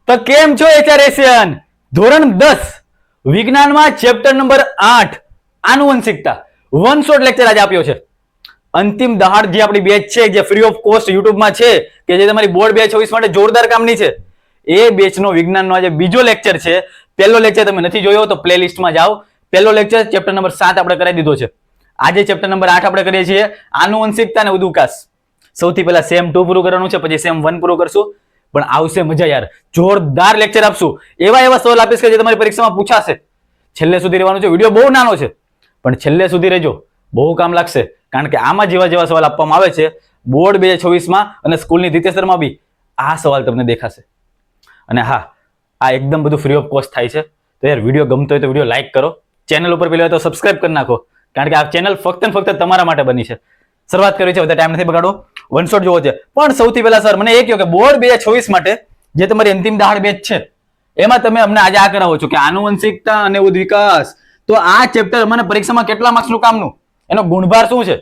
તો કેમ છો એચઆરએશિયન? ધોરણ 10 વિજ્ઞાનમાં ચેપ્ટર નંબર 8 આનુવંશિકતા વન શોટ લેક્ચર આજે આપ્યો છે. અંતિમ દહાડ જે આપણી બેચ છે, જે ફ્રી ઓફ કોસ્ટ યુટ્યુબમાં છે, કે જે તમારી બોર્ડ 2026 માટે જોરદાર કામની છે, એ બેચનો વિજ્ઞાનનો આજે બીજો લેક્ચર છે. પહેલો લેક્ચર તમે નથી જોયો તો પ્લેલિસ્ટમાં જાઓ. પહેલો લેક્ચર ચેપ્ટર નંબર 7 આપણે કરાવી દીધો છે. આજે ચેપ્ટર નંબર 8 આપણે કરીએ છીએ આનુવંશિકતા અને ઉદુકાસ. સૌથી પહેલા સેમ 2 પૂરું કરવાનું છે, પછી સેમ 1 પૂરું કરશું. પણ આવશે મજા યાર, જોરદાર લેક્ચર આપશું. એવા સવાલ આપીશ કે જે તમારી પરીક્ષામાં પૂછાશે. છેલ્લે સુધી રહેવાનું છે. વિડીયો બહુ નાનો છે પણ છેલ્લે સુધી રહેજો, બહુ કામ લાગશે. કારણ કે આમાં જેવા સવાલ આપવામાં આવે છે બોર્ડ 2026 અને સ્કૂલની દ્વિતીય બી આ સવાલ તમને દેખાશે. અને હા, આ એકદમ બધું ફ્રી ઓફ કોસ્ટ થાય છે. તો યાર વિડીયો ગમતો હોય તો વિડીયો લાઈક કરો, ચેનલ ઉપર પહેલી વાર તો સબસ્ક્રાઇબ કરી નાખો. કારણ કે આ ચેનલ ફક્ત ને ફક્ત તમારા માટે બની છે. શરૂઆત કરી છે, બધા ટાઈમ નથી બગાડો, વન શોટ જોવો છે. પણ સૌથી પહેલા સર મને એ કહો કે બોર્ડ 2026 માટે જે તમારી અંતિમ દહાડ બેચ છે એમાં તમે અમને આજે આ કરાવો છો કે આનુવંશિકતા અને ઉદ્વિકાસ, તો આ ચેપ્ટર મને પરીક્ષામાં કેટલા માર્ક્સનું કામનું, એનો ગુણભાર શું છે?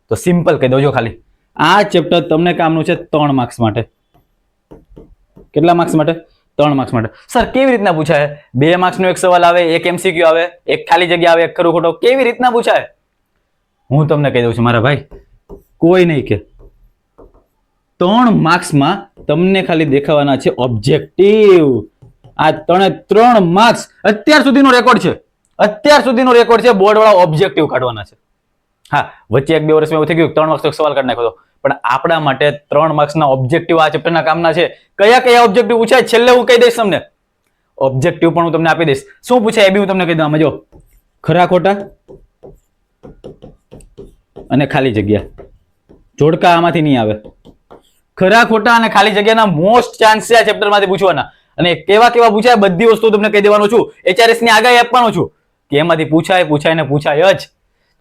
તો સિમ્પલ કહી દોજો, ખાલી આ ચેપ્ટર તમને કામનું છે 3 માર્ક્સ માટે. કેટલા માર્ક્સ માટે? 3 માર્ક્સ માટે. સર કેવી રીતના પૂછાય? 2 માર્ક્સનો એક સવાલ આવે, એક એમસીક્યુ આવે, એક ખાલી જગ્યા આવે, એક ખરું ખોટો, કેવી રીતના પૂછાય? હું તમને કહી દઉં છું મારા ભાઈ, કોઈ નહીં કે 3 માર્ક્સમાં તમને ખાલી દેખાવાના છે ઓબ્જેક્ટિવ. આ 3 માર્ક્સ અત્યાર સુધીનો રેકોર્ડ છે. અત્યાર સુધીનો રેકોર્ડ છે, બોર્ડ વાળા ઓબ્જેક્ટિવ કાઢવાના છે. હા, વચ્ચે 1-2 વર્ષમાં એવું થઈ ગયું 3 માર્ક્સનો સવાલ કાઢી નાખ્યો, પણ આપણા માટે 3 માર્ક્સના ઓબ્જેક્ટિવ આ ચેપ્ટરના કામના છે. કયા ઓબ્જેક્ટિવ પૂછાય છેલ્લે હું કહી દઈશ તમને. ઓબ્જેક્ટિવ પણ હું તમને આપી દઈશ. શું પૂછાય એ બી હું તમને કહી દઉં. આમાં જો ખરા ખોટા અને ખાલી જગ્યા, જોડકા આમાંથી નહીં આવે. ખરા ખોટા અને ખાલી જગ્યાના મોસ્ટ ચાન્સ છે આ ચેપ્ટરમાંથી પૂછવાના. અને કેવા પૂછાય બધી વસ્તુ તમને કહી દેવાનો છું. એચઆરએસ ની આગાહી આપવાનો છું કે એમાંથી પૂછાય ને પૂછાય જ.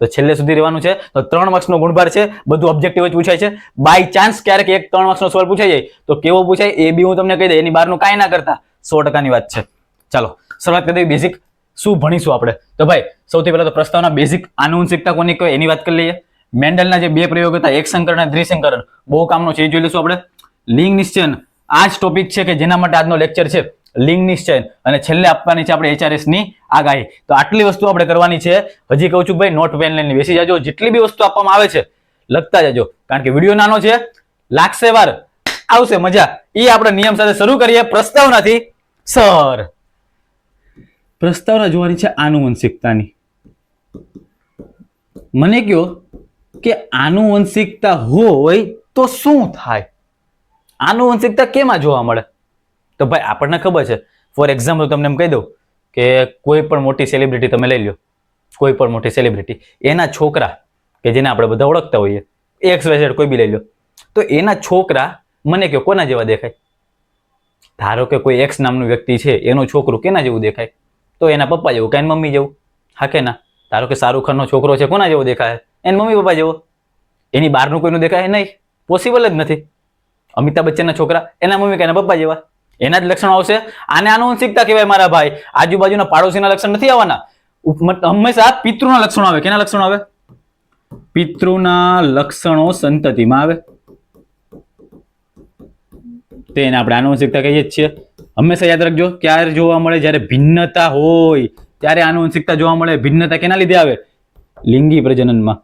તો છેલ્લે સુધી રહેવાનું છે. તો 3 માર્ક્સનો ગુણભાર છે, બધું ઓબ્જેક્ટિવ જ પૂછાય છે. બાય ચાન્સ ક્યારેક એક 3 માર્ક્સનો સવાલ પૂછાઈ જાય તો કેવો પૂછાય એ બી હું તમને કહી દઉં. એની બહારનું કાંઈ ના કરતા, 100%ની વાત છે. ચાલો શરૂઆત કરી દઈએ. બેઝિક શું ભણીશું આપણે? તો ભાઈ સૌથી પહેલા તો પ્રસ્તાવના બેઝિક આનુવંશિકતા કોની કહેવાય એની વાત કરી લઈએ. મેન્ડલના જે 2 પ્રયોગ હતા, એક સંકરણ અને દ્વિસંકરણ, બહુ કામનો છે, એ જોઈ લઈશું આપણે. લિંગ નિશ્ચયન આ જ ટોપિક છે કે જેના માટે આજનો લેક્ચર છે. લિંગ નિશ્ચયન અને છેલ્લે આપવાની છે આપણે એચઆરએસ ની આગાહી. તો આટલી વસ્તુ આપણે કરવાની છે. હજી કહું છું ભાઈ, નોટ પેન લઈને બેસી જાજો. જેટલી બી વસ્તુ આપવામાં આવે છે લખતા જજો, કારણ કે વિડીયો નાનો છે, લાગશે વાર, આવશે મજા. એ આપણે નિયમ સાથે શરૂ કરીએ પ્રસ્તાવનાથી. સર પ્રસ્તાવના જોવાની છે આનુવંશિકતાની. મને કહો કે આનુવંશિકતા હોય તો શું થાય? આનુવંશિકતા કેમાં જોવા મળે? તો ભાઈ આપણને ખબર છે. ફોર એક્ઝામ્પલ તમને એમ કહી દઉં કે કોઈ પણ મોટી સેલિબ્રિટી તમે લઈ લો, કોઈ પણ મોટી સેલિબ્રિટી, એના છોકરા કે જેને આપણે બધા ઓળખતા હોઈએ, XYZ કોઈ બી લઈ લો, તો એના છોકરા મને કહો કોના જેવા દેખાય? ધારો કે કોઈ એક્સ નામનું વ્યક્તિ છે, એનું છોકરું કેના જેવું દેખાય? તો એના પપ્પા જેવું, કાંઈ મમ્મી જેવું. હા કે ના? ધારો કે શાહરુખ ખાનનો છોકરો છે, કોના જેવો દેખાય? એના મમ્મી પપ્પા જેવો. એની બહારનું કોઈનું દેખાય નહીં, પોસિબલ જ નથી. અમિતાભ બચ્ચનના છોકરા, એના મમ્મી કે એના પપ્પા જેવા, એના જ લક્ષણો આવશે. આને આનુવંશિકતા કહેવાય મારા ભાઈ. આજુબાજુના પાડોશીના લક્ષણ નથી આવવાના, હંમેશા પિતૃના લક્ષણો આવે. કેના લક્ષણો આવે? પિતૃના લક્ષણો સંતતિમાં આવે. તેને આપણે આનુવંશિકતા કહીએ જ છીએ. હંમેશા યાદ રાખજો, ક્યારે જોવા મળે? જ્યારે ભિન્નતા હોય ત્યારે આનુવંશિકતા જોવા મળે. ભિન્નતા કેના લીધે આવે? લિંગી પ્રજનનમાં.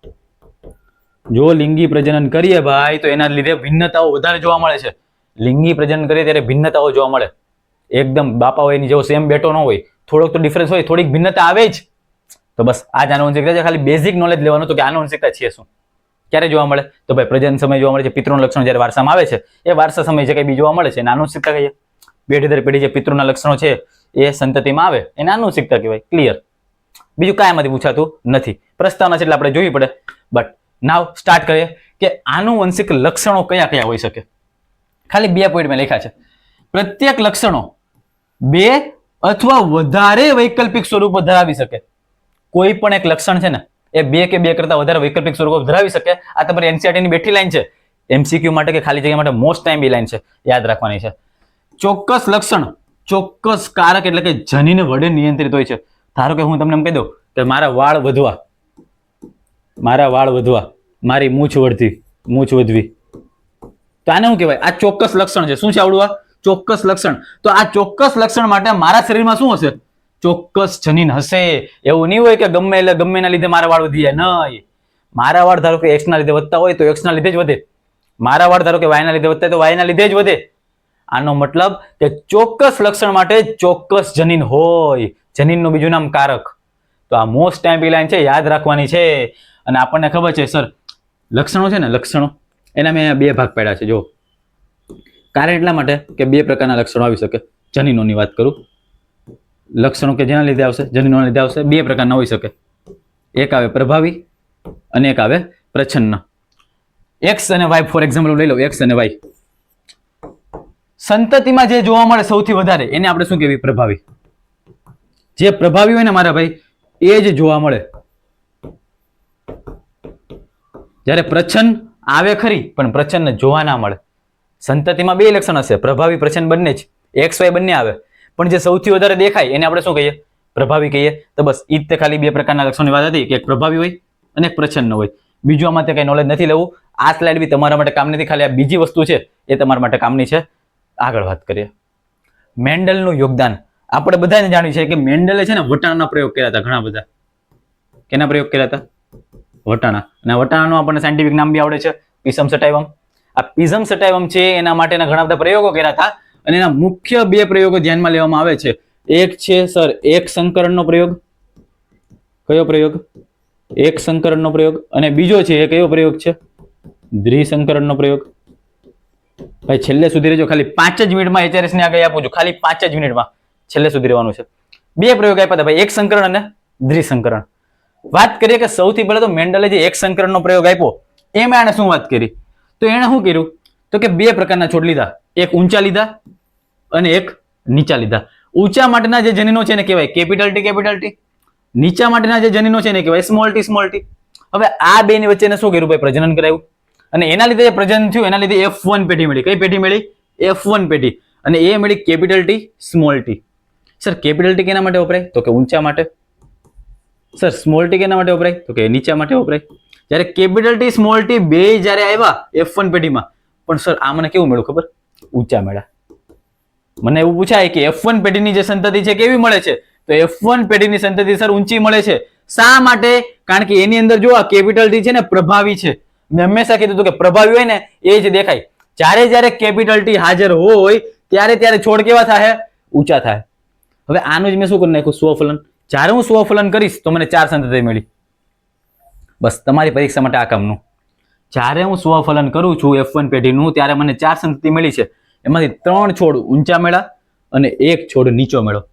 જો લિંગી પ્રજનન કરીએ ભાઈ તો એના લીધે ભિન્નતાઓ વધારે જોવા મળે છે. લિંગી પ્રજનન કરીએ ત્યારે ભિન્નતાઓ જોવા મળે. એકદમ બાપા હોય એની જેવો સેમ બેટો ન હોય, થોડોક તો ડિફરન્સ હોય, થોડીક ભિન્નતા આવે જ. તો બસ આ જ આનુવંશિકતા છે. ખાલી બેઝિક નોલેજ લેવાનું તો કે આનુવંશિકતા છે શું, ક્યારે જોવા મળે? તો ભાઈ પ્રજનન સમય જોવા મળે છે. પિતૃનું લક્ષણ જ્યારે વારસામાં આવે છે, એ વારસા સમય જે કંઈ બી જોવા મળે છે એને આનુવંશિકતા કહીએ. પેઢી દર પેઢી જે પિતૃના લક્ષણો છે એ સંતતિમાં આવે એને આનુવંશિકતા કહેવાય. ક્લિયર? બીજું કાંઈ એમાંથી પૂછાતું નથી. પ્રસ્તાવના છે એટલે આપણે જોવી પડે. બટ નાવ સ્ટાર્ટ કરીએ કે આનુવંશિક લક્ષણો કયા હોઈ શકે. ખાલી 2 પોઈન્ટ મેં લખ્યા છે. પ્રત્યેક લક્ષણો 2 અથવા વધારે વૈકલ્પિક સ્વરૂપો ધરાવી શકે. કોઈ પણ એક લક્ષણ છે ને એ 2 કે 2 કરતા વધારે વૈકલ્પિક સ્વરૂપો ધરાવી શકે. આ તમારી એનસીઈઆરટી ની બેઠી લાઈન છે. એમસીક્યુ માટે કે ખાલી જગ્યા માટે મોસ્ટ ટાઈમ બી લાઈન છે, યાદ રાખવાની છે. ચોક્કસ લક્ષણ ચોક્કસ કારક એટલે કે જનીન વડે નિયંત્રિત હોય છે. ધારો કે હું તમને એમ કહી દઉં કે મારા વાળ વધવા, મારી મૂછ વધવી, તો આને શું કહેવાય? આ ચોક્કસ લક્ષણ છે. શું છે આવડું? આ ચોક્કસ લક્ષણ. તો આ ચોક્કસ લક્ષણ માટે મારા શરીરમાં શું હશે? ચોક્કસ જનીન હશે. એવું નહીં હોય કે ગમે ના લીધે મારા વાળ વધી જાય. નહીં, મારા વાળ ધારો કે એક્સ ના લીધે વધતા હોય તો એક્સ ના લીધે જ વધે. મારા વાળ ધારો કે વાય ના લીધે વધતા હોય તો વાય ના લીધે જ વધે. આનો મતલબ કે ચોક્કસ લક્ષણ માટે ચોક્કસ જનીન હોય. જનીનનું બીજું નામ કારક. તો આ મોસ્ટ ટાઈમ લાઈન છે, યાદ રાખવાની છે. અને આપણને ખબર છે સર, લક્ષણો છે ને, લક્ષણો એના મેં બે ભાગ પાડ્યા છે. જો કારણ એટલા માટે કે બે પ્રકારના લક્ષણો આવી શકે. જનીનોની વાત કરું, લક્ષણો કે જેના લીધે આવશે, જનીનોના લીધે આવશે, બે પ્રકારના હોઈ શકે. એક આવે પ્રભાવી અને એક આવે પ્રચ્છન્ન. એક્સ અને વાય ફોર એક્ઝામ્પલ લઈ લો. એક્સ અને વાય સંતતિમાં જે જોવા મળે સૌથી વધારે એને આપણે શું કહેવાય? પ્રભાવી. જે પ્રભાવી હોય ને મારા ભાઈ, એ જ જોવા મળે. જ્યારે પ્રચ્છન્ન આવે ખરી, પણ પ્રચ્છન્ન જોવા ના મળે. સંતતિમાં બે લક્ષણ હશે, પ્રભાવી પ્રચ્છન્ન બંને જ, એક્સ વાય બંને આવે, પણ જે સૌથી વધારે દેખાય એને આપણે શું કહીએ? પ્રભાવી કહીએ. તો બસ ઈ જ ખાલી બે પ્રકારના લક્ષણોની વાત હતી, કે એક પ્રભાવી હોય અને એક પ્રચ્છન્ન હોય. બીજું આમાં કઈ નોલેજ નથી લેવું. આ સ્લાઇડ બી તમારા માટે કામ નથી, ખાલી આ બીજી વસ્તુ છે એ તમારા માટે કામની છે. આગળ વાત કરીએ. મેન્ડલનું યોગદાન. આપણે બધાને જાણ્યું છે કે મેન્ડલે છે ને વટાણાના પ્રયોગ કર્યા હતા ઘણા બધા. કેના પ્રયોગ કર્યા હતા? વટાણા. અને વટાણાનું આપણને સાયન્ટિફિક નામ બી આવડે છે, પિસમ સટાઇવમ. આ પિઝમ સટાઇવમ છે એના માટેના ઘણા બધા પ્રયોગો કર્યા હતા. અને એના મુખ્ય બે પ્રયોગો ધ્યાનમાં લેવામાં આવે છે. એક છે સર એક સંકરણનો પ્રયોગ. કયો પ્રયોગ? એક સંકરણનો પ્રયોગ. અને બીજો છે એ કયો પ્રયોગ છે? દ્વિસંકરણનો પ્રયોગ. ભાઈ છેલ્લે સુધી રહેજો, ખાલી 5 જ મિનિટમાં HRS ને આગળ આપું છું. ખાલી 5 જ મિનિટમાં છેલ્લે સુધી રહેવાનું છે. બે પ્રયોગ આપ્યા હતા ભાઈ, એક સંકરણ અને દ્વિસંકરણ. વાત કરીએ કે સૌથી પહેલા તો મેન્ડલે જે એક સંકરણનો પ્રયોગ આપ્યો એમાં એને શું વાત કરી? તો એને શું કર્યું? તો કે બે પ્રકારના છોડ લીધા, એક ઊંચા લીધા અને એક નીચા લીધા. ઊંચા માટેના જે જનીનો છે એને કહેવાય કેપિટલ ટી. નીચા માટેના જે જનીનો છે એને કહેવાય સ્મોલ ટી. હવે આ બે ની વચ્ચે એને શું કર્યું ભાઈ? પ્રજનન કરાવ્યું. અને એના લીધે જે પ્રજનન થયું એના લીધે F1 પેઢી મળી. કઈ પેઢી મળી? F1 પેઢી. અને એ મળી capital T small T. Sir capital T કેના માટે વપરાય? તો કે ઊંચા માટે. સર સ્મોલ ટી કેના માટે વપરાય? તો કે નીચા માટે વપરાય. જ્યારે કેપિટલ ટી સ્મોલ ટી બે જ્યારે આવ્યા F1 પેઢીમાં, પણ સર આ મને કેવું મળ્યું ખબર? ઊંચા મળ્યા. મને એવું પૂછાય કે F1 પેઢીની જે સંતતિ છે કેવી મળે છે? તો F1 પેઢીની સંતતિ સર ઊંચી મળે છે. શા માટે? કારણ કે એની અંદર જો આ કેપિટલ ટી છે ને પ્રભાવી છે. મેં હંમેશા કીધું હતું કે પ્રભાવી હોય ને એ જ દેખાય. જ્યારે કેપિટલ ટી હાજર હોય ત્યારે છોડ કેવા થાય? ઊંચા થાય. હવે આનું જ મેં શું કરી નાખ્યું? સ્વફલન. જ્યારે હું સ્વફલન કરીશ તો મને 4 સંતતિ મળી. બસ તમારી પરીક્ષા માટે આ કામનું. જ્યારે હું સ્વફલન કરું છું F1 પેઢીનું ત્યારે મને 4 સંતતિ મળી છે. એમાંથી 3 છોડ ઊંચા મળ્યા અને 1 છોડ નીચો મળ્યો.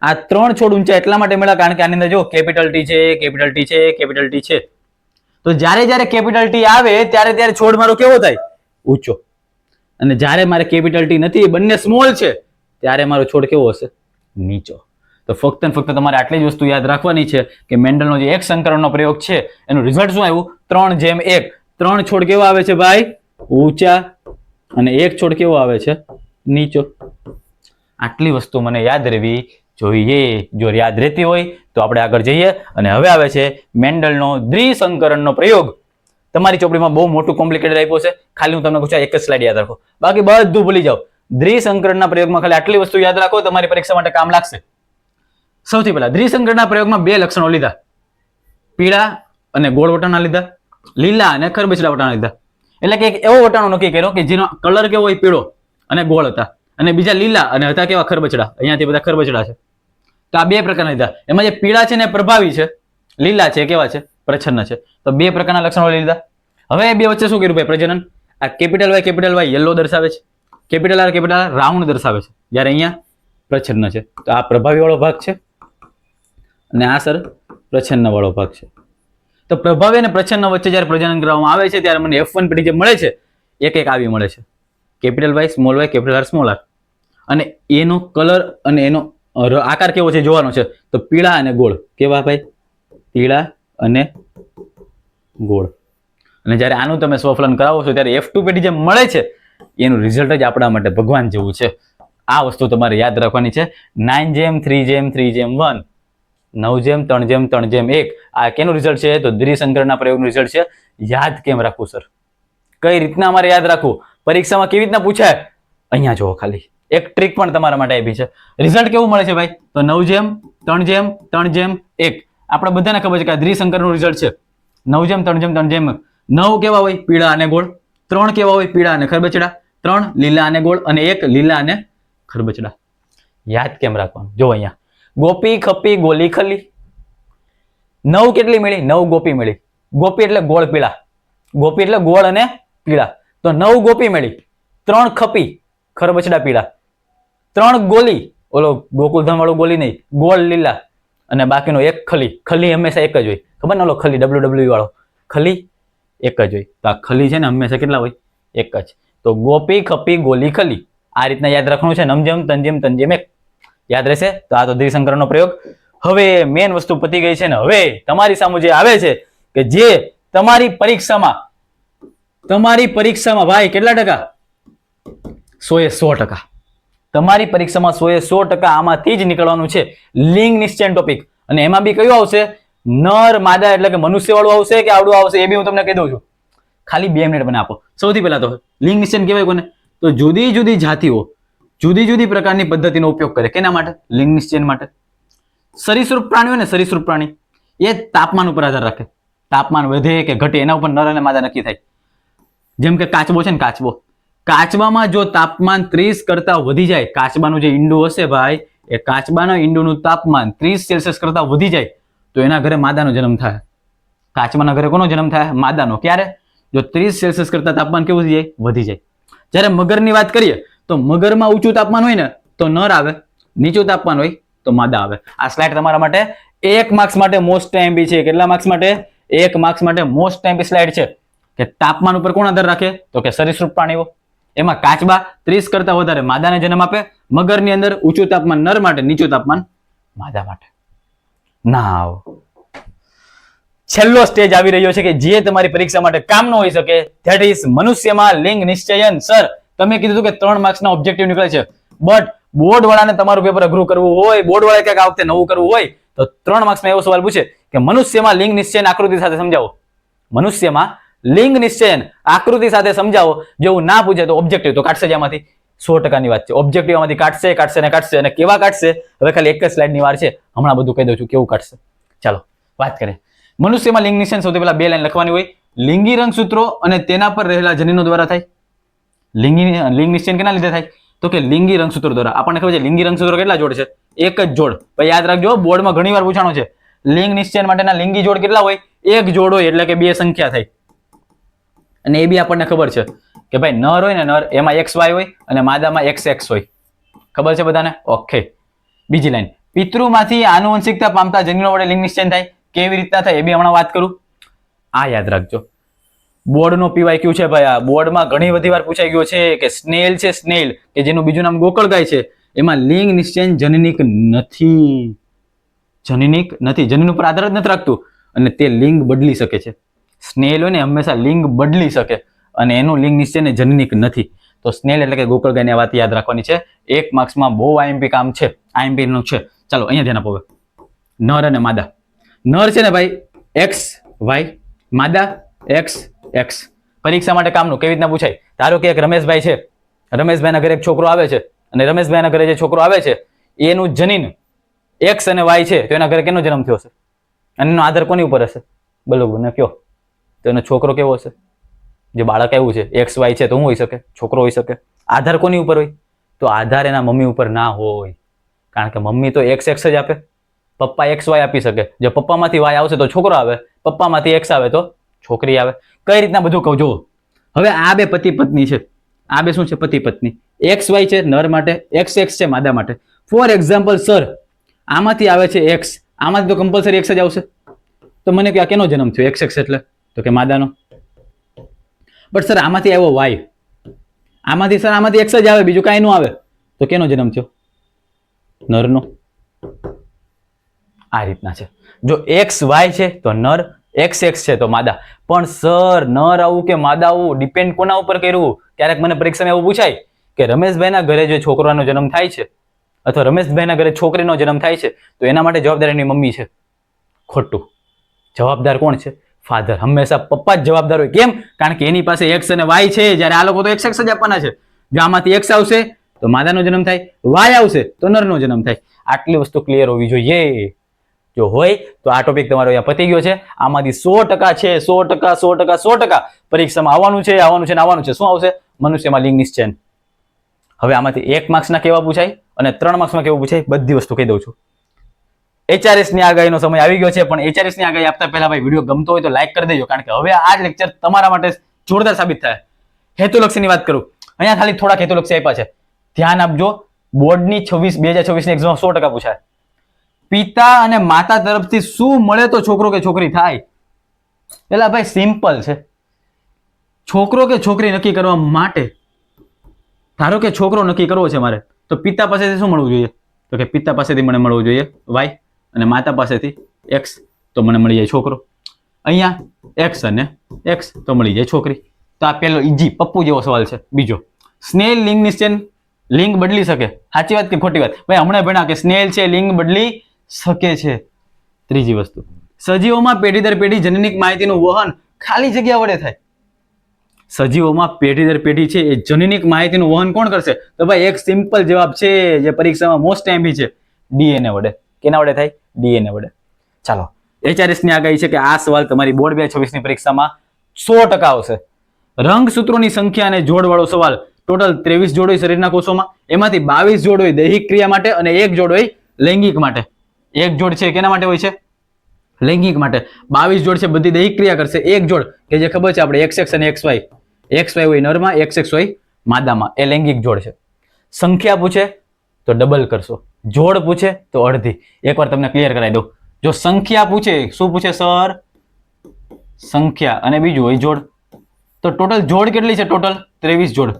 આ 3 છોડ ઊંચા એટલા માટે મળ્યા કારણ કે આની અંદર જો કેપિટલ ટી છે, કેપિટલ ટી છે, કેપિટલ ટી છે. તો જ્યારે કેપિટલ ટી આવે ત્યારે છોડ મારો કેવો થાય? ઊંચો. અને જ્યારે મારે કેપિટલ ટી નથી, બંને સ્મોલ છે, ત્યારે મારો છોડ કેવો હશે? નીચો. તો ફક્ત ને ફક્ત તમારે આટલી જ વસ્તુ યાદ રાખવાની છે કે મેન્ડલનો જે એક સંકરણનો પ્રયોગ છે એનું રિઝલ્ટ શું આવ્યું? 3:1. 3 છોડ કેવા આવે છે ભાઈ? ઊંચા. અને 1 છોડ કેવો આવે છે? નીચો. આટલી વસ્તુ મને યાદ રહેવી જોઈએ. જો યાદ રહેતી હોય તો આપણે આગળ જઈએ. અને હવે આવે છે મેન્ડલનો દ્વિસંકરણનો પ્રયોગ. તમારી ચોપડીમાં બહુ મોટું કોમ્પ્લિકેટેડ આપ્યું છે. ખાલી હું તમને પૂછું એક જ સ્લાઇડ યાદ રાખો, બાકી બધું ભૂલી જાઓ. દ્વિસંકરણના પ્રયોગમાં ખાલી આટલી વસ્તુ યાદ રાખો, તમારી પરીક્ષા માટે કામ લાગશે. સૌથી પહેલા દ્વિસંકરણના પ્રયોગમાં બે લક્ષણો લીધા, પીળા અને ગોળ વટાણા લીધા, લીલા અને ખરબચડા વટાણા લીધા. એટલે કે એક એવો વટાણો નક્કી કર્યો કે જેનો કલર કેવો હોય? પીળો અને ગોળ હતા, અને બીજા લીલા અને હતા કેવા? ખરબચડા. અહીંયાથી બધા ખરબચડા છે. તો આ બે પ્રકારના લીધા. એમાં જે પીળા છે ને પ્રભાવી છે, લીલા છે કેવા છે? પ્રચ્છન્ન છે. તો બે પ્રકારના લક્ષણો લીધા. હવે બે વચ્ચે શું કર્યું ભાઈ? પ્રજનન. આ કેપિટલ વાય યલો દર્શાવે છે, કેપિટલ આર રાઉન્ડ દર્શાવે છે, જ્યારે અહીંયા પ્રચ્છન્ન છે. તો આ પ્રભાવી વાળો ભાગ છે અને આ સર પ્રચ્છન્ન વાળો ભાગ છે. તો પ્રભાવી અને પ્રચ્છન્ન વચ્ચે જ્યારે પ્રજનન કરવામાં આવે છે ત્યારે મને F1 પેઢી જે મળે છે એક આવી મળે છે. Capital Y, small Y, capital R, small R. અને એનો કલર અને એનો આકાર કેવો છે જોવાનો છે. તો પીળા અને ગોળ. કેવા ભાઈ? પીળા અને ગોળ. અને જ્યારે આનું તમે સ્વફલન કરાવો છો ત્યારે F2 પેઢી જે મળે છે એનું રિઝલ્ટ જ આપણા માટે ભગવાન જેવું છે. આ વસ્તુ તમારે યાદ રાખવાની છે. 9:3:3:1, 9:3:3:1. આ કેનું રિઝલ્ટ છે? તો દ્વિસંકરણના પ્રયોગનું રિઝલ્ટ છે. યાદ કેમ રાખવું સર? કઈ રીતના અમારે યાદ રાખવું? પરીક્ષામાં કેવી રીતના પૂછાય? અહીંયા જોવો ખાલી. એક ટ્રીક પણ તમારા માટે આપી છે. રિઝલ્ટ કેવું મળે છે ભાઈ? તો 9:3:3:1. આપણે બધાને ખબર છે કે આ દ્વિસંકરનું રિઝલ્ટ છે. 9:3:3:1. 9 કેવા હોય? પીળા અને ગોળ. 3 કેવા હોય? પીળા અને ખરબચડા. 3 લીલા અને ગોળ અને 1 લીલા અને ખરબચડા. યાદ કેમ રાખવાનું? જો અહીંયા ગોપી ખપી ગોલી ખલી. 9 કેટલી મળી? 9 ગોપી મળી. ગોપી એટલે ગોળ પીળા. ગોપી એટલે ગોળ અને પીળા. તો 9 ગોપી મળી. 3 ખપી ખરબચડા પીળા. 3 ગોલી, ઓલો ગોકુલધામ વાળું ગોલી નહીં, ગોળ લીલા અને બાકીનો 1 ખલી. ખલી હંમેશા એક જ હોય, ખબર ને? ઓલો ખલી WWE વાળો ખલી એક જ હોય. તો આ ખલી છે ને હંમેશા કેટલા હોય? એક જ. તો ગોપી ખપી ગોલી ખલી. આ રીતના યાદ રાખવાનું છે. નમજમ તંજમ તંજમ 1 યાદ રહેશે. તો આ તો દ્વિસંકરણનો પ્રયોગ. હવે મેન વસ્તુ પતી ગઈ છે ને હવે તમારી સામે જે આવે છે કે જે તમારી પરીક્ષામાં ભાઈ કેટલા ટકા? 100%. તમારી પરીક્ષામાં 100% આમાંથી જ નીકળવાનું છે લિંગ નિશ્ચય ટોપિક. અને એમાં બી કયું આવશે? નર માદા એટલે કે મનુષ્ય વાળું આવશે કે આવડું આવશે એ બી હું તમને કહી દઉં છું. ખાલી 2 મિનિટ મને આપો. સૌથી પહેલા તો લિંગ નિશ્ચય કહેવાય કોને? તો જુદી જુદી જાતિઓ જુદી જુદી પ્રકારની પદ્ધતિનો ઉપયોગ કરે. કેના માટે? લિંગ નિશ્ચય માટે. સરીસૃપ પ્રાણી હોય ને, સરીસૃપ પ્રાણી એ તાપમાન ઉપર આધાર રાખે. તાપમાન વધે કે ઘટે એના ઉપર નર અને માદા નક્કી થાય. જેમ કે કાચબો છે ને, કાચબામાં જો તાપમાન 30 કરતા વધી જાય, કાચબાનું જે ઈંડું હશે ભાઈ, એ કાચબાના ઈંડુનું તાપમાન 30 સેલ્સિયસ કરતા વધી જાય તો એના ઘરે માદાનો જન્મ થાય. કાચબાના ઘરે કોનો જન્મ થાય? માદાનો. ક્યારે? જો 30 સેલ્સિયસ કરતા તાપમાન કેવું થઈ જાય? વધી જાય. જ્યારે મગરની વાત કરીએ તો મગરમાં ઊંચું તાપમાન હોય ને તો નર આવે, નીચું તાપમાન હોય તો માદા આવે. આ સ્લાઇડ તમારા માટે 1 માર્ક્સ માટે મોસ્ટ ટાઈમ્પી છે. કેટલા માર્ક્સ માટે? 1 માર્ક્સ માટે મોસ્ટ ટાઈમ્પી સ્લાઇડ છે કે તાપમાન ઉપર કોણ આધાર રાખે? તો કે સરીસૃપ પ્રાણીઓ. એમાં કાચબા 30 કરતા વધારે માદાને જન્મ આપે. મગરની અંદર ઊંચું તાપમાન નર માટે, નીચું તાપમાન માદા માટે. નાવ છેલ્લો સ્ટેજ આવી રહ્યો છે કે જે તમારી પરીક્ષા માટે કામનો હોઈ શકે. ધેટ ઇઝ મનુષ્યમાં લિંગ નિશ્ચયન. સર તમે કીધું કે 3 માર્ક્સના ઓબ્જેક્ટિવ નીકળે છે, બટ બોર્ડ વાળાને તમારું પેપર અઘરું કરવું હોય, બોર્ડ વાળાએ ક્યાંક આ વખતે નવું કરવું હોય તો 3 માર્ક્સમાં એવો સવાલ પૂછે કે મનુષ્યમાં લિંગ નિશ્ચયન આકૃતિ સાથે સમજાવો. મનુષ્યમાં લિંગ નિશ્ચયન આકૃતિ સાથે સમજાવો. જો એવું ના પૂછે તો ઓબ્જેક્ટિવ તો કાઢશે જ. આમાંથી 100%ની વાત છે. ઓબ્જેક્ટિવ આમાંથી કાઢશે અને કેવા કાઢશે? હવે ખાલી એક જ સ્લાઇડની વાર છે, હમણાં બધું કહી દઉં છું કેવું કાઢશે. ચાલો વાત કરીએ. મનુષ્યમાં લિંગ નિશ્ચયન સૌથી પહેલા 2 લાઈન લખવાની હોય. લિંગી રંગસૂત્રો અને તેના પર રહેલા જનીનો દ્વારા થાય. લિંગ નિશ્ચયન કેના લીધે થાય? તો કે લિંગી રંગસૂત્રો દ્વારા. આપણને ખબર છે લિંગી રંગસૂત્રો કેટલા જોડ છે? એક જ જોડ. ભાઈ યાદ રાખજો, બોર્ડમાં ઘણી વાર પૂછાણો છે. લિંગ નિશ્ચયન માટેના લિંગી જોડ કેટલા હોય? 1 જોડ હોય એટલે કે 2 સંખ્યા થાય. અને એ બી આપણને ખબર છે કે ભાઈ નર હોય ને, નર એમાં XY હોય અને માદામાં XX હોય. ખબર છે બધાને? ઓકે. બીજી લાઈન, પિતૃમાંથી આનુવંશિકતા પામતા જનીનો વડે લિંગ નિશ્ચયન થાય. કેવી રીતના થાય એ બી હમણાં વાત કરું. આ યાદ રાખજો. બોર્ડનો PYQ છે ભાઈ. આ બોર્ડમાં ઘણી બધી વાર પૂછાઈ ગયો છે કે સ્નેલ છે, સ્નેલ કે જેનું બીજું નામ ગોકળગાય છે, એમાં લિંગ નિશ્ચયન જનનિક નથી. જનીન ઉપર આધાર જ નથી રાખતું અને તે લિંગ બદલી શકે છે. સ્નેલ હોય ને હંમેશા લિંગ બદલી શકે અને એનું લિંગ નિશ્ચય જનનિક નથી. તો સ્નેલ એટલે કે ગોકળગાયની વાત યાદ રાખવાની છે. 1 માર્ક્સમાં બહુ IMP કામ છે, IMP નું છે. ચાલો અહીંયા ધ્યાન આપો. નર અને માદા. નર છે ને ભાઈ XY, માદા XX. પરીક્ષા માટે કામનું કેવી રીતના પૂછાય? ધારો કે એક રમેશભાઈ છે, રમેશભાઈના ઘરે એક છોકરો આવે છે અને રમેશભાઈના ઘરે જે છોકરો આવે છે એનું જનીન X અને Y છે, તો એના ઘરે કેનો જન્મ થયો હશે? અને એનો આધાર કોની ઉપર હશે? બોલો મને કયો. તો એનો છોકરો કેવો હશે? જે બાળક આવ્યું છે XY છે તો શું હોઈ શકે? છોકરો હોઈ શકે. આધાર કોની ઉપર હોય? તો આધાર એના મમ્મી ઉપર ના હોય, કારણ કે મમ્મી તો XX જ આપે. પપ્પા XY આપી શકે. જો પપ્પામાંથી Y આવશે તો છોકરો આવે, પપ્પામાંથી X આવે તો છોકરી આવે. કઈ રીતના બધું કહું જુઓ. હવે આ 2 પતિ પત્ની છે. આ 2 શું છે? પતિ પત્ની. XY છે નર માટે, XX છે માદા માટે. ફોર એક્ઝામ્પલ સર, આમાંથી આવે છે X, આમાંથી તો કમ્પલસરી X જ આવશે. તો મને કે આ કેનો જન્મ થયો? XX એટલે તો કે માદાનો. બટ સર આમાંથી આવ્યો Y, આમાંથી X જ આવે, બીજું કાંઈ ન આવે, તો કેનો જન્મ થયો? નરનો. આ રીતના છે. જો XY છે તો નર, XX છે તો માદા. પણ સર નર આવું કે માદા આવું ડિપેન્ડ કોના ઉપર કર્યું? ક્યારેક મને પરીક્ષામાં એવું પૂછાય કે રમેશભાઈના ઘરે જે છોકરાનો જન્મ થાય છે અથવા રમેશભાઈના ઘરે છોકરીનો જન્મ થાય છે તો એના માટે જવાબદાર એની મમ્મી છે. ખોટું. જવાબદાર કોણ છે? ફાધર. હંમેશા પપ્પા જ જવાબદાર હોય. કેમ? કારણ કે એની પાસે X અને Y છે, જ્યારે આ લોકો તો XX જ આપવાના છે. જો આમાંથી X આવશે તો માદાનો જન્મ થાય, વાય આવશે તો નરનો જન્મ થાય. આટલી વસ્તુ ક્લિયર હોવી જોઈએ. જો હોય તો આ ટોપિક તમારો અહીંયા પતી ગયો છે. આમાંથી 100% છે, 100% પરીક્ષામાં આવવાનું છે, આવવાનું છે ને આવવાનું છે. શું આવશે? મનુષ્યમાં લિંગ નિશ્ચયન. હવે આમાંથી 1 માર્ક્સના કેવા પૂછાય અને 3 માર્ક્સમાં કેવું પૂછાય બધી વસ્તુ કહી દઉં છું. HRS ની આગાહીનો સમય આવી ગયો છે, પણ HRS ની આગાહી આપતા પહેલા ભાઈ વિડીયો ગમતો હોય તો લાઈક કરી દેજો, કારણ કે હવે આ લેક્ચર તમારા માટે જોરદાર સાબિત થાય. હેતુલક્ષીની વાત કરું, અહીંયા ખાલી થોડાક હેતુલક્ષી આપ્યા છે, ધ્યાન આપજો. બોર્ડની 2026 ની એક્ઝામ 100% પૂછાય. પિતા અને માતા તરફથી શું મળે તો છોકરો કે છોકરી થાય? એટલે ભાઈ સિમ્પલ છે. છોકરો કે છોકરી નક્કી કરવા માટે, ધારો કે છોકરો નક્કી કરવો છે મારે, તો પિતા પાસેથી શું મળવું જોઈએ? તો કે પિતા પાસેથી મને મળવું જોઈએ વાય, અને માતા પાસેથી એક્સ, તો મને મળી જાય છોકરો. અહીંયા એક્સ અને એક્સ તો મળી જાય છોકરી. તો આ પેલો ઈજી પપ્પુ જેવો સવાલ છે. બીજો, સ્નેલ લિંગ નિશ્ચયન લિંગ બદલી શકે, સાચી વાત કે ખોટી વાત? ભાઈ હમણાં ભણ્યા કે સ્નેલ છે લિંગ બદલી શકે છે. ત્રીજી વસ્તુ, સજીવોમાં પેઢી દર પેઢી જનનિક માહિતીનું વહન ખાલી જગ્યા વડે થાય. સજીવોમાં પેઢી દર પેઢી છે એ જનનિક માહિતીનું વહન કોણ કરશે? તો ભાઈ એક સિમ્પલ જવાબ છે જે પરીક્ષામાં મોસ્ટ ટાઈમ છે, ડીએનએ વડે. કેના વડે થાય? ડીએનએ વડે. ચાલો, HRS ની આગાહી છે કે આ સવાલ તમારી બોર્ડ 2026 ની પરીક્ષામાં 100% આવશે. રંગસૂત્રોની સંખ્યા અને જોડ વાળો સવાલ. ટોટલ 23 જોડ હોય શરીરના કોષોમાં, એમાંથી 22 જોડ હોય દૈહિક ક્રિયા માટે અને 1 જોડ હોય લૈંગિક માટે. 1 જોડ છે કેના માટે હોય છે? લૈંગિક માટે. 22 જોડ છે બધી દૈહિક ક્રિયા કરશે. 1 જોડ કે જે ખબર છે આપણે XX અને XY, XY હોય નરમાં, XX હોય માદામાં, એ લૈંગિક જોડ છે. સંખ્યા પૂછે તો ડબલ કરશો, જોડ પૂછે તો અડધી. એકવાર તમને ક્લિયર કરાવી દઉં. જો સંખ્યા પૂછે, શું પૂછે સર? સંખ્યા, અને બીજું હોય જોડ. તો ટોટલ જોડ કેટલી છે? ટોટલ 23 જોડ.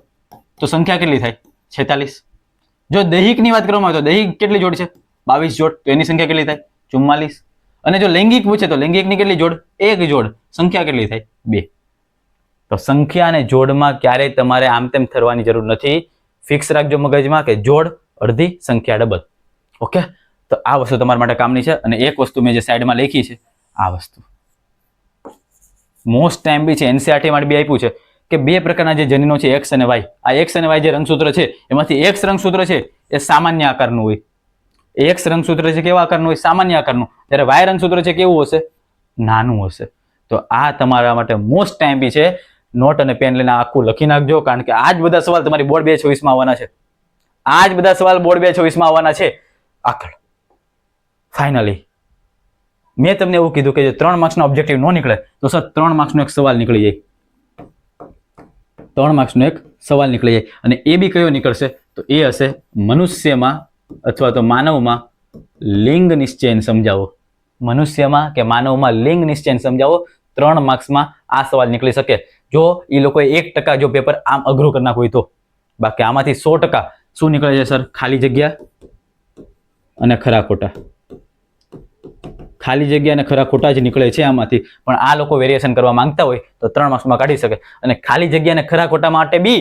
તો સંખ્યા કેટલી થાય? 46. જો દૈહિકની વાત કરવામાં આવે તો દૈહિક કેટલી જોડ છે? 22 જોડ. તો એની સંખ્યા કેટલી થાય? 44. અને જો લૈંગિક પૂછે તો લૈંગિકની કેટલી જોડ? 1 જોડ. સંખ્યા કેટલી થાય? 2. તો સંખ્યા અને જોડમાં ક્યારેય તમારે આમ તેમ થરવાની જરૂર નથી. ફિક્સ રાખજો મગજમાં કે જોડ અડધી, સંખ્યા ડબલ. ઓકે, તો આ વસ્તુ તમારા માટે કામની છે. અને એક વસ્તુ મેં જે સાઈડમાં લખી છે, આ વસ્તુ મોસ્ટ ટાઈમ બી છે, NCERT માટે બી આપ્યું છે કે 2 પ્રકારના જે જનીનો છે, એક્સ અને વાય. આ એક્સ અને વાય જે રંગસૂત્ર છે એમાંથી એક્સ રંગસૂત્ર છે એ સામાન્ય આકારનું હોય. એક્સ રંગસૂત્ર છે કેવા આકારનું હોય? સામાન્ય આકારનું. જ્યારે વાય રંગસૂત્ર છે કેવું હશે? નાનું હશે. તો આ તમારા માટે મોસ્ટ ટાઈમ બી છે. નોટ અને પેન લઈને આખું લખી નાખજો, કારણ કે આ જ બધા સવાલ તમારી બોર્ડ 2026 માં આવવાના છે. આ જ બધા સવાલ બોર્ડ 2026 માં આવવાના છે. આગળ ફાઇનલી મેં તમને એવું કીધું કે જો 3 માર્ક્સનો ઓબ્જેક્ટિવ ન નીકળે તો સર 3 માર્ક્સનો એક સવાલ નીકળી જાય. 3 માર્ક્સનો એક સવાલ નીકળી જાય. અને એ બી કયો નીકળશે? તો એ હશે મનુષ્યમાં અથવા તો માનવમાં લિંગ નિશ્ચયન સમજાવો. મનુષ્યમાં કે માનવમાં લિંગ નિશ્ચયન સમજાવો. 3 માર્ક્સમાં આ સવાલ નીકળી શકે જો એ લોકોએ 1% જો પેપર આમ અઘરું કરી નાખ્યું હોય તો. બાકી આમાંથી 100% શું નીકળે છે સર? ખાલી જગ્યા અને ખરા ખોટા. ખાલી જગ્યા અને ખરા ખોટા જ નીકળે છે આમાંથી. પણ આ લોકો વેરિએશન કરવા માંગતા હોય તો 3 માર્ક્સમાં કાઢી શકે. અને ખાલી જગ્યા અને ખરા ખોટા માટે બી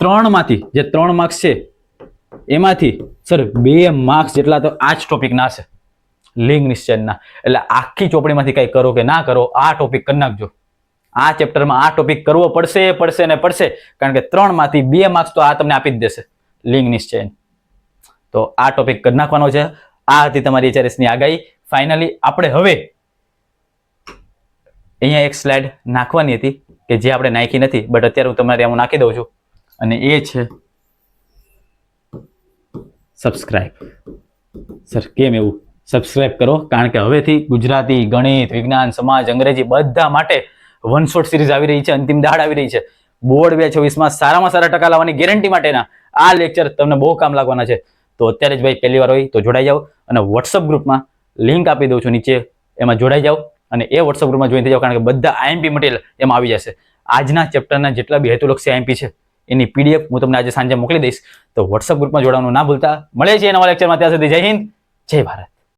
3 માંથી જે 3 માર્ક્સ છે એમાંથી સર 2 માર્ક્સ જેટલા તો આ જ ટોપિક ના છે, લિંગ નિશ્ચયનના. એટલે આખી ચોપડીમાંથી કઈ કરો કે ના કરો, આ ટોપિક કરી નાખજો. આ ચેપ્ટરમાં આ ટોપિક કરવો પડશે ને પડશે, કારણ કે 3 માંથી 2 માર્ક્સ તો આ તમને આપી જ દેશે, લિંગ નિશ્ચયન. તો આ ટોપિક કરી નાખવાનો છે. આ હતી તમારી HRS ની આગાહી. ફાઇનલી આપણે હવે અહીંયા એક સ્લાઇડ નાખવાની હતી કે જે આપણે નાખી નથી, બટ અત્યારે હું તમારે હું નાખી દઉં છું. અને એ છે સબસ્ક્રાઇબ. સર કેમ એવું? સબસ્ક્રાઇબ કરો, કારણ કે હવેથી ગુજરાતી, ગણિત, વિજ્ઞાન, સમાજ, અંગ્રેજી બધા માટે 1 શોટ સિરીઝ આવી રહી છે. અંતિમ દહાડ આવી રહી છે. બોર્ડ 2026 માં સારામાં સારા ટકા લાવવાની ગેરંટી માટેના આ લેક્ચર તમને બહુ કામ લાગવાના છે. તો અત્યારે જ ભાઈ પહેલી વાર હોય તો જોડાઈ જાઓ. અને વોટ્સઅપ ગ્રુપમાં લિંક આપી દઉં છું નીચે, એમાં જોડાઈ જાઓ અને એ વોટ્સઅપ ગ્રુપમાં જોઈન થઈ જાઓ, કારણ કે બધા IMP મટીરિયલ એમાં આવી જશે. આજના ચેપ્ટરના જેટલા બી હેતુલક્ષી IMP છે એની PDF હું તમને આજે સાંજે મોકલી દઈશ. તો વોટ્સઅપ ગ્રુપમાં જોડાવાનું ના ભૂલતા. મળે છે નવા લેક્ચરમાં. ત્યાં સુધી જય હિન્દ, જય ભારત.